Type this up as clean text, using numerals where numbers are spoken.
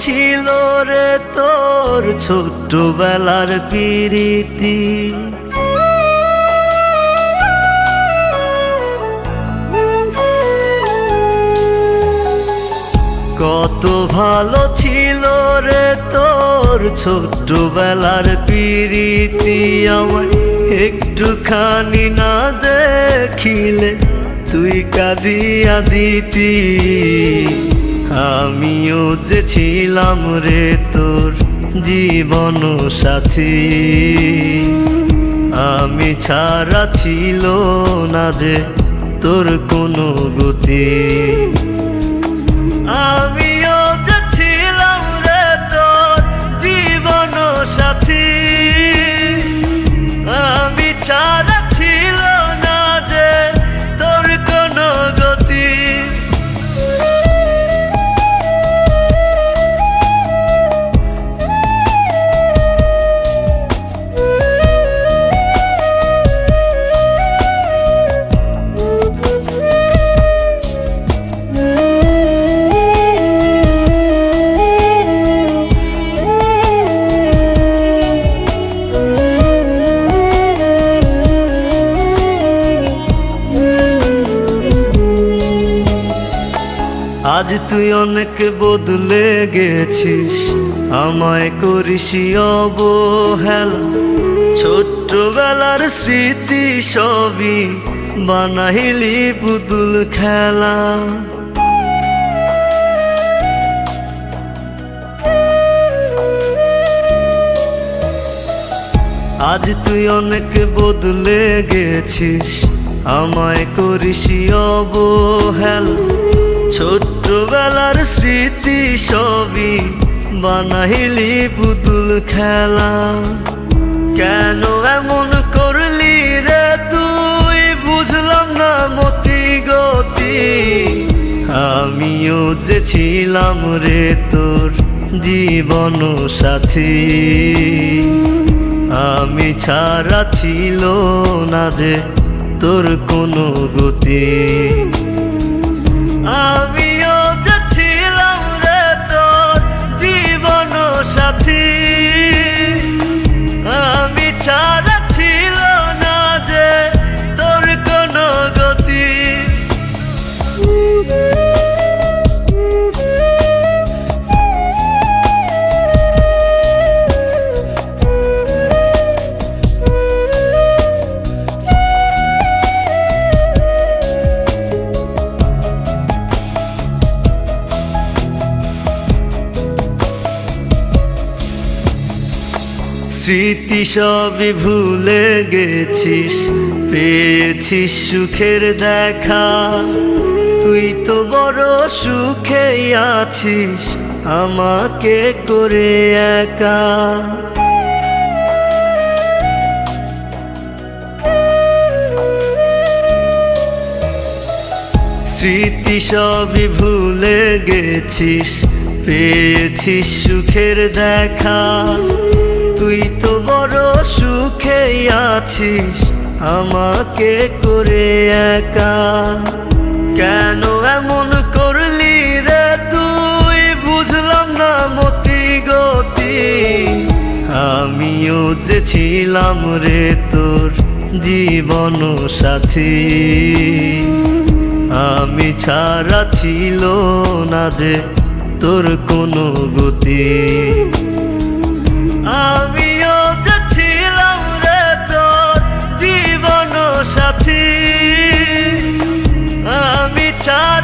ছিল রে তোর ছোট্টবেলার প্রীতি। কত ভালো ছিল রে তোর ছোট্টবেলার প্রীতি। আমায় একটুখানি না দেখিলে তুই কাঁদিয়া দিতি। আমিও যে ছিলাম রে তোর জীবন সাথী, আমি ছাড়া ছিল না যে তোর কোনো গতি। আমিও যে ছিলাম রে তোর জীবন সাথী, আমি ছাড়া ছিল না যে তোর কোনো গতি। আজ তুই অনেক বদলে গেছিস, আমায় করিস অবহেলা। ছোট্টবেলার স্মৃতি সবই বানাইলি পুতুল খেলা। আজ তুই অনেক বদলে গেছিস, আমায় করিস অবহেলা। ছোট্টবেলার স্মৃতি সবই বানাইলি পুতুল খেলা। কেন এমন করলি রে তুই, বুঝলাম না মতি গতি। আমিও যে ছিলাম রে তোর জীবন সাথী, আমি ছাড়া ছিল না যে তোর কোনো গতি। আমিও যে ছিলাম রে তোর জীবন সাথী, আমি ছাড়া ছিল না যে তোর কোনো গতি। স্মৃতি সবই ভুলে গেছিস, পেয়েছিস সুখের দেখা। তুই তো বড় সুখেই আছিস আমাকে করে একা। স্মৃতি সবই ভুলে গেছিস, পেয়েছিস সুখের দেখা। তুই তো বড় সুখেই আছিস আমাকে করে একা। কেন এমন করলি রে তুই, বুঝলাম না মতি গতি। আমিও যে ছিলাম রে তোর জীবন সাথী, আমি ছাড়া ছিল না যে তোর কোনো গতি। আমিও যে ছিলাম রে তোর জীবন সাথী, আমি ছাড়া